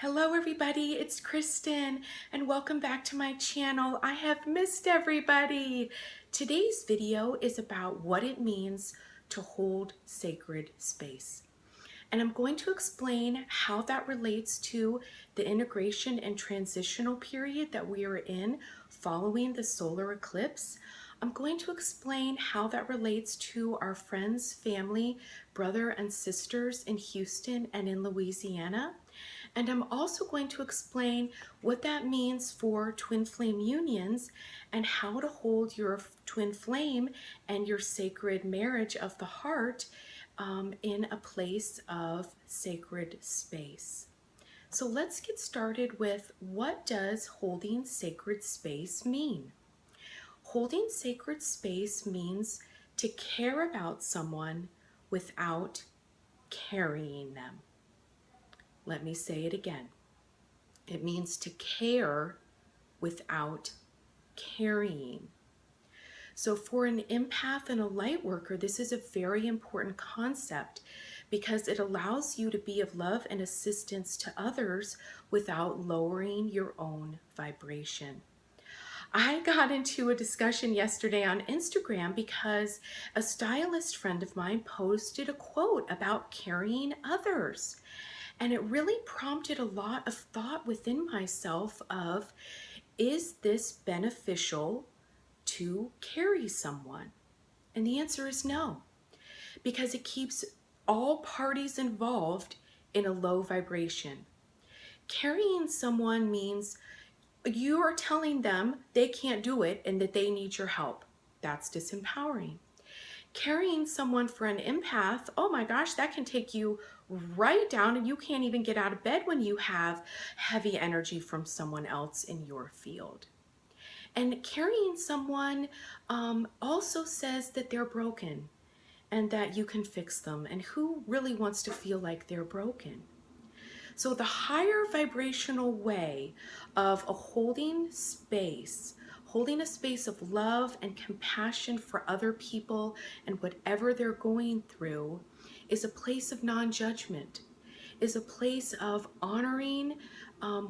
Hello everybody, it's Kristen and welcome back to my channel. I have missed everybody. Today's video is about what it means to hold sacred space. And I'm going to explain how that relates to the integration and transitional period that we are in following the solar eclipse. I'm going to explain how that relates to our friends, family, brother and sisters in Houston and in Louisiana. And I'm also going to explain what that means for twin flame unions and how to hold your twin flame and your sacred marriage of the heart in a place of sacred space. So let's get started with, what does holding sacred space mean? Holding sacred space means to care about someone without carrying them. Let me say it again. It means to care without carrying. So for an empath and a light worker, this is a very important concept because it allows you to be of love and assistance to others without lowering your own vibration. I got into a discussion yesterday on Instagram because a stylist friend of mine posted a quote about carrying others. And it really prompted a lot of thought within myself of, is this beneficial to carry someone? And the answer is no, because it keeps all parties involved in a low vibration. Carrying someone means you are telling them they can't do it and that they need your help. That's disempowering. Carrying someone for an empath, oh my gosh, that can take you right down and you can't even get out of bed when you have heavy energy from someone else in your field. And carrying someone also says that they're broken and that you can fix them. And who really wants to feel like they're broken? So the higher vibrational way of holding a space of love and compassion for other people and whatever they're going through, is a place of non-judgment, is a place of honoring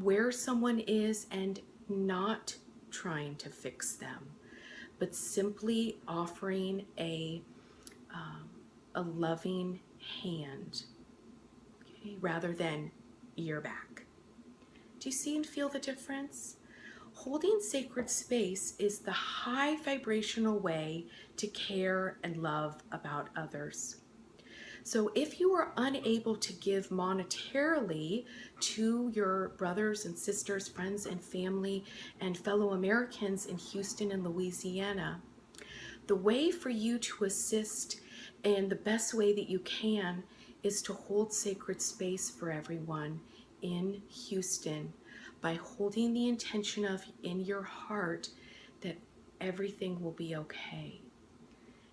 where someone is and not trying to fix them, but simply offering a loving hand, okay, rather than ear back. Do you see and feel the difference? Holding sacred space is the high vibrational way to care and love about others. So if you are unable to give monetarily to your brothers and sisters, friends and family, and fellow Americans in Houston and Louisiana, the way for you to assist in the best way that you can is to hold sacred space for everyone in Houston by holding the intention of in your heart that everything will be okay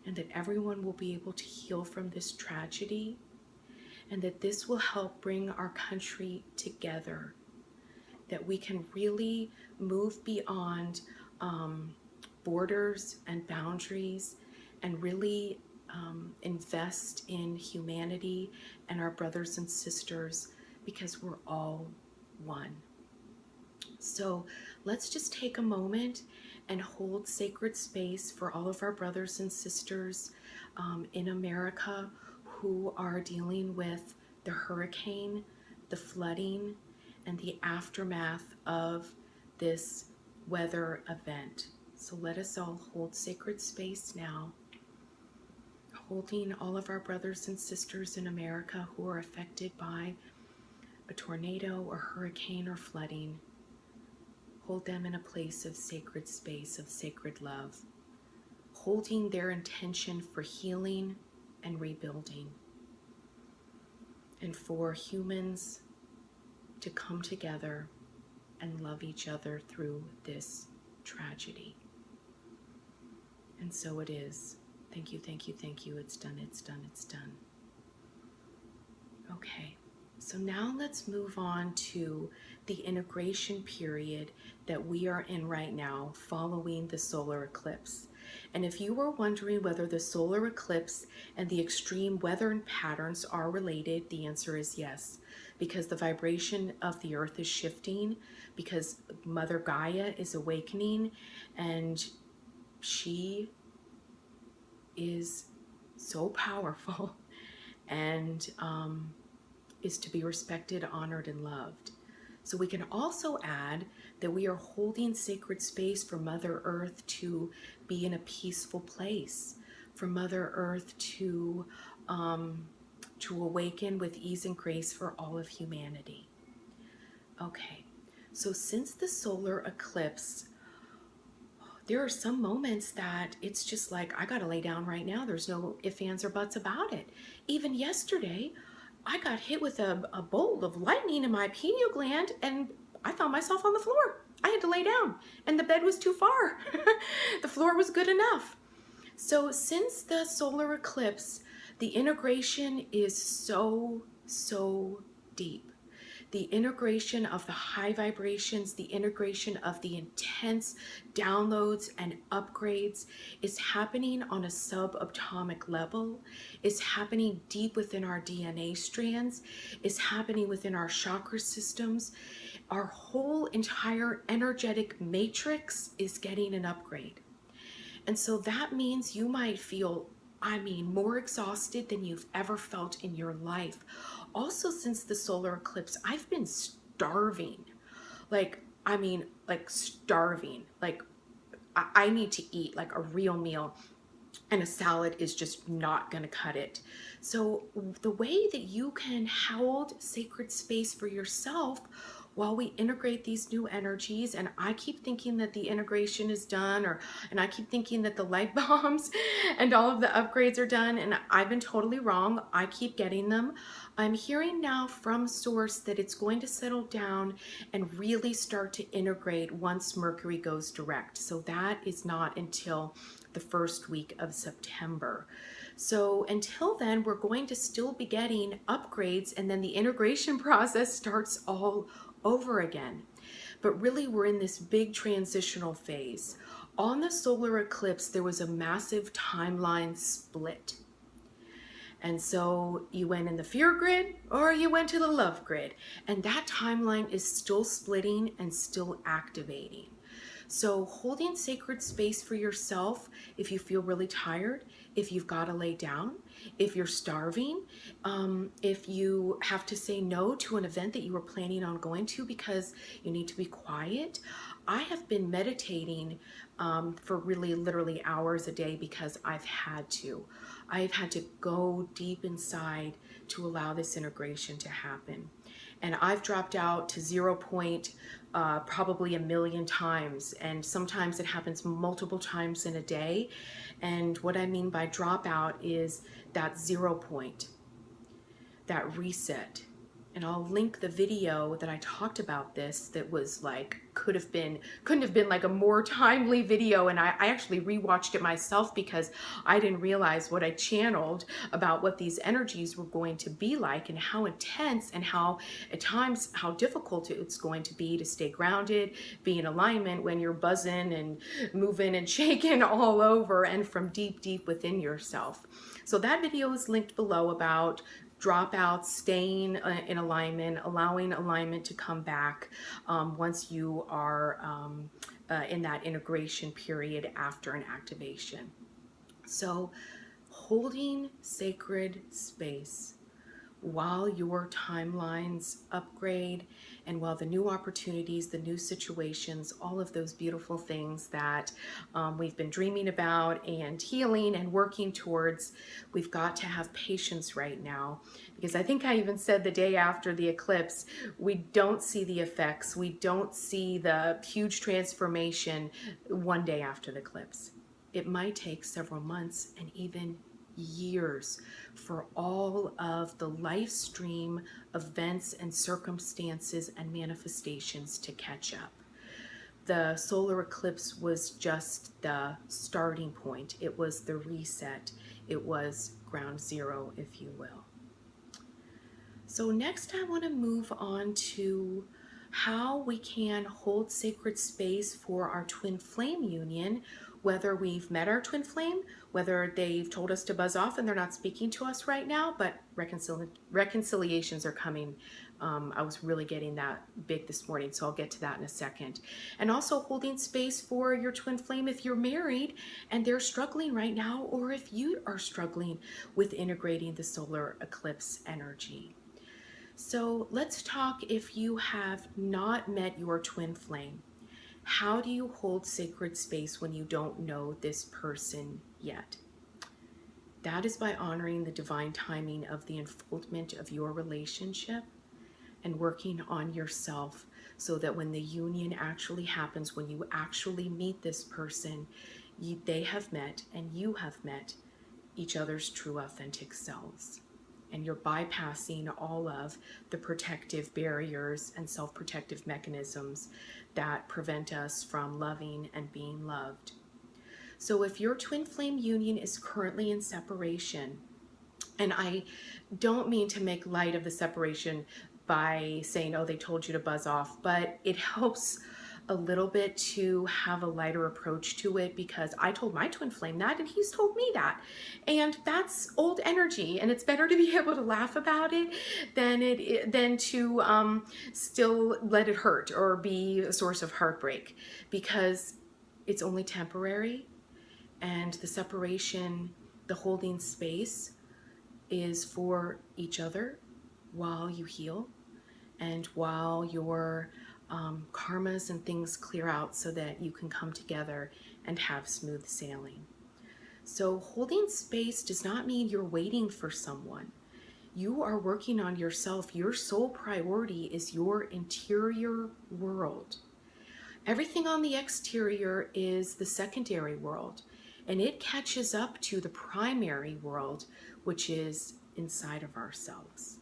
and that everyone will be able to heal from this tragedy, and that this will help bring our country together, that we can really move beyond borders and boundaries and really invest in humanity and our brothers and sisters, because we're all one. So let's just take a moment and hold sacred space for all of our brothers and sisters in America who are dealing with the hurricane, the flooding, and the aftermath of this weather event. So let us all hold sacred space now, holding all of our brothers and sisters in America who are affected by a tornado or hurricane or flooding. Hold them in a place of sacred space, of sacred love, holding their intention for healing and rebuilding, and for humans to come together and love each other through this tragedy. And so it is. Thank you, thank you, thank you. It's done, it's done, it's done. Okay, so now let's move on to the integration period that we are in right now following the solar eclipse. And if you were wondering whether the solar eclipse and the extreme weather patterns are related, the answer is yes. because the vibration of the earth is shifting, because Mother Gaia is awakening, and she is so powerful and is to be respected, honored, and loved. So we can also add that we are holding sacred space for Mother Earth to be in a peaceful place, for Mother Earth to awaken with ease and grace for all of humanity. Okay, so since the solar eclipse, there are some moments that it's just like, I gotta lay down right now. There's no ifs, ands, or buts about it. Even yesterday, I got hit with a bolt of lightning in my pineal gland, and I found myself on the floor. I had to lay down, and the bed was too far. The floor was good enough. So since the solar eclipse, the integration is so deep. The integration of the high vibrations, the integration of the intense downloads and upgrades is happening on a subatomic level, is happening deep within our DNA strands, is happening within our chakra systems. Our whole entire energetic matrix is getting an upgrade. And so that means you might feel, more exhausted than you've ever felt in your life. Also, since the solar eclipse, I've been starving. Starving. Like, I need to eat like a real meal, and a salad is just not going to cut it. So the way that you can hold sacred space for yourself while we integrate these new energies, and I keep thinking that the integration is done, and I keep thinking that the light bombs and all of the upgrades are done, and I've been totally wrong. I keep getting them. I'm hearing now from source that it's going to settle down and really start to integrate once Mercury goes direct. So that is not until the first week of September. So until then, we're going to still be getting upgrades, and then the integration process starts all over again. But really, we're in this big transitional phase. On the solar eclipse, there was a massive timeline split. And so you went in the fear grid or you went to the love grid. And that timeline is still splitting and still activating. So holding sacred space for yourself, if you feel really tired, if you've got to lay down, if you're starving, if you have to say no to an event that you were planning on going to because you need to be quiet. I have been meditating for really literally hours a day because I've had to. I've had to go deep inside to allow this integration to happen. And I've dropped out to 0 point probably 1,000,000 times. And sometimes it happens multiple times in a day. And what I mean by dropout is that 0 point, that reset. And I'll link the video that I talked about this that was like, couldn't have been like a more timely video. And I actually rewatched it myself because I didn't realize what I channeled about what these energies were going to be like and how intense and how at times how difficult it's going to be to stay grounded, be in alignment when you're buzzing and moving and shaking all over and from deep within yourself. So that video is linked below about dropouts, staying in alignment, allowing alignment to come back once you are in that integration period after an activation. So holding sacred space while your timelines upgrade and while the new opportunities, the new situations, all of those beautiful things that we've been dreaming about and healing and working towards, we've got to have patience right now. Because I think I even said the day after the eclipse, we don't see the effects. We don't see the huge transformation one day after the eclipse. It might take several months and even years for all of the life stream events and circumstances and manifestations to catch up. The solar eclipse was just the starting point. It was the reset. It was ground zero, if you will. So next I want to move on to how we can hold sacred space for our twin flame union, whether we've met our twin flame, whether they've told us to buzz off and they're not speaking to us right now, but reconciliations are coming I was really getting that big this morning, so I'll get to that in a second. And also holding space for your twin flame if you're married and they're struggling right now, or if you are struggling with integrating the solar eclipse energy. So let's talk if you have not met your twin flame. How do you hold sacred space when you don't know this person yet? That is by honoring the divine timing of the unfoldment of your relationship and working on yourself so that when the union actually happens, when you actually meet this person, they have met and you have met each other's true authentic selves. And you're bypassing all of the protective barriers and self-protective mechanisms that prevent us from loving and being loved. So if your twin flame union is currently in separation, and I don't mean to make light of the separation by saying, oh, they told you to buzz off, but it helps a little bit to have a lighter approach to it, because I told my twin flame that and he's told me that. And that's old energy, and it's better to be able to laugh about it than to still let it hurt or be a source of heartbreak, because it's only temporary. And the separation, the holding space, is for each other while you heal and while your karmas and things clear out so that you can come together and have smooth sailing. So holding space does not mean you're waiting for someone. You are working on yourself. Your sole priority is your interior world. Everything on the exterior is the secondary world, and it catches up to the primary world, which is inside of ourselves.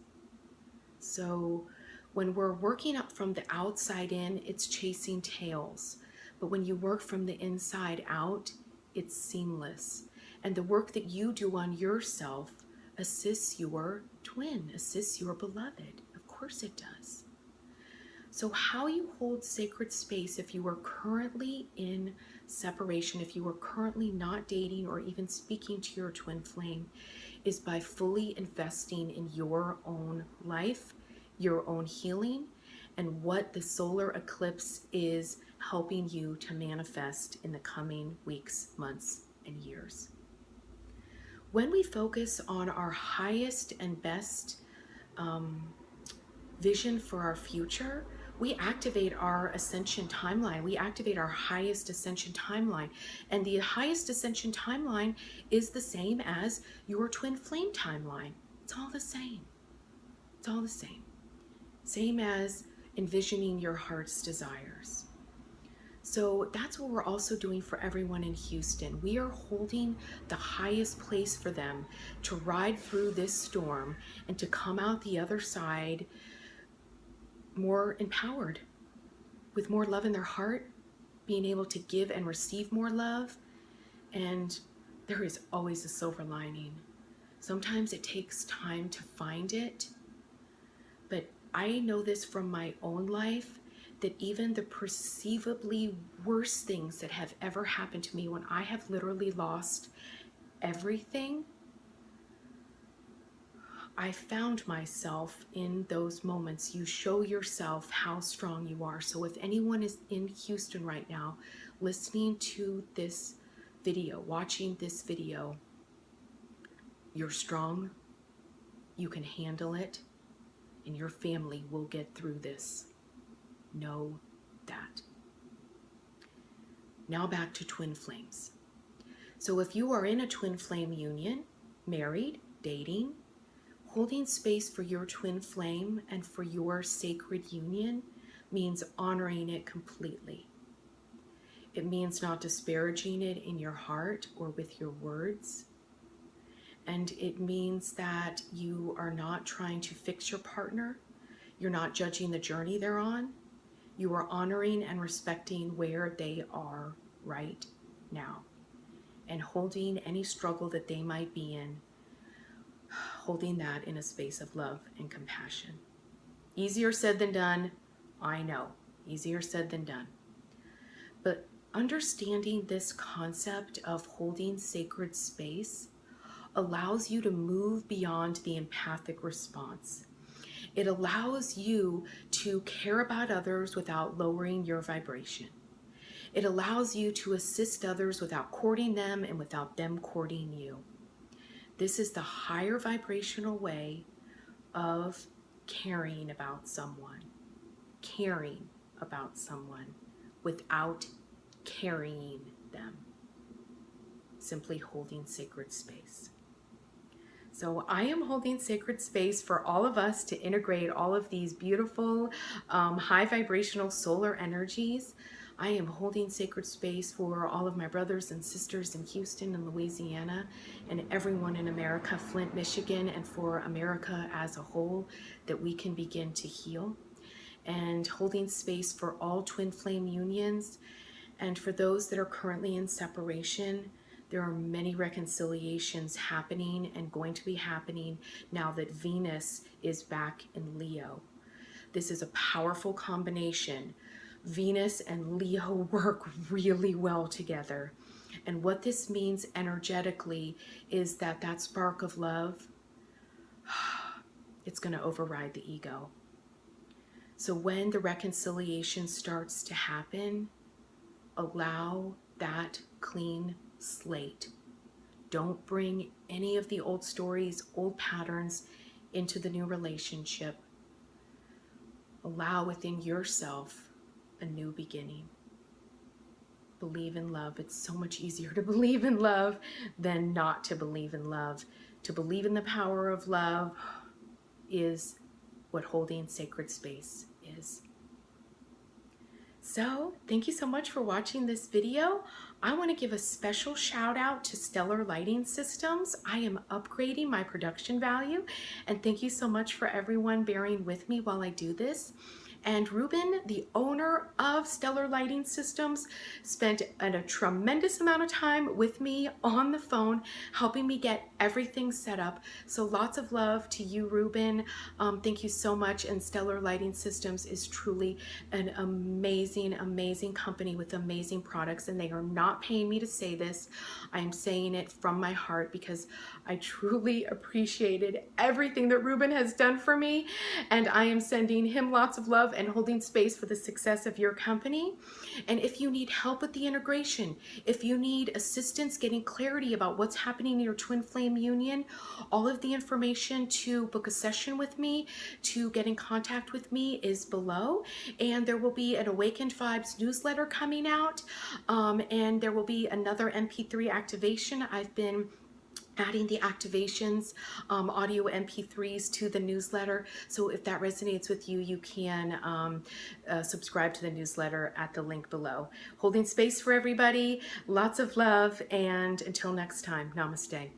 So when we're working up from the outside in, it's chasing tails. But when you work from the inside out, it's seamless. And the work that you do on yourself assists your twin, assists your beloved. Of course it does. So how you hold sacred space if you are currently in separation, if you are currently not dating or even speaking to your twin flame, is by fully investing in your own life, your own healing, and what the solar eclipse is helping you to manifest in the coming weeks, months, and years. When we focus on our highest and best vision for our future, we activate our ascension timeline. We activate our highest ascension timeline. And the highest ascension timeline is the same as your twin flame timeline. It's all the same. It's all the same. Same as envisioning your heart's desires. So that's what we're also doing for everyone in Houston. We are holding the highest place for them to ride through this storm and to come out the other side more empowered, with more love in their heart, being able to give and receive more love. And there is always a silver lining. Sometimes it takes time to find it, but I know this from my own life, that even the perceivably worst things that have ever happened to me, when I have literally lost everything, I found myself in those moments. You show yourself how strong you are. So if anyone is in Houston right now, listening to this video, watching this video, you're strong, you can handle it, and your family will get through this. Know that. Now back to twin flames. So if you are in a twin flame union, married, dating, holding space for your twin flame and for your sacred union means honoring it completely. It means not disparaging it in your heart or with your words. And it means that you are not trying to fix your partner. You're not judging the journey they're on. You are honoring and respecting where they are right now, and holding any struggle that they might be in, holding that in a space of love and compassion. Easier said than done, I know. Easier said than done. But understanding this concept of holding sacred space allows you to move beyond the empathic response. It allows you to care about others without lowering your vibration. It allows you to assist others without courting them and without them courting you. This is the higher vibrational way of caring about someone without carrying them, simply holding sacred space. So I am holding sacred space for all of us to integrate all of these beautiful high vibrational solar energies. I am holding sacred space for all of my brothers and sisters in Houston and Louisiana and everyone in America, Flint, Michigan, and for America as a whole, that we can begin to heal. And holding space for all twin flame unions, and for those that are currently in separation. There are many reconciliations happening and going to be happening now that Venus is back in Leo. This is a powerful combination. Venus and Leo work really well together. And what this means energetically is that that spark of love, it's going to override the ego. So when the reconciliation starts to happen, allow that clean slate. Don't bring any of the old stories, old patterns into the new relationship. Allow within yourself a new beginning. Believe in love. It's so much easier to believe in love than not to believe in love. To believe in the power of love is what holding sacred space is. So thank you so much for watching this video. I want to give a special shout out to Stellar Lighting Systems. I am upgrading my production value, and thank you so much for everyone bearing with me while I do this. And Ruben, the owner of Stellar Lighting Systems, spent a tremendous amount of time with me on the phone, helping me get everything set up. So lots of love to you, Ruben. Thank you so much. And Stellar Lighting Systems is truly an amazing, amazing company with amazing products. And they are not paying me to say this. I am saying it from my heart because I truly appreciated everything that Ruben has done for me. And I am sending him lots of love and holding space for the success of your company. And if you need help with the integration, if you need assistance getting clarity about what's happening in your twin flame union, all of the information to book a session with me, to get in contact with me is below. And there will be an Awakened Vibes newsletter coming out. And there will be another MP3 activation. I've been adding the activations, audio MP3s to the newsletter. So if that resonates with you, you can subscribe to the newsletter at the link below. Holding space for everybody, lots of love, and until next time, namaste.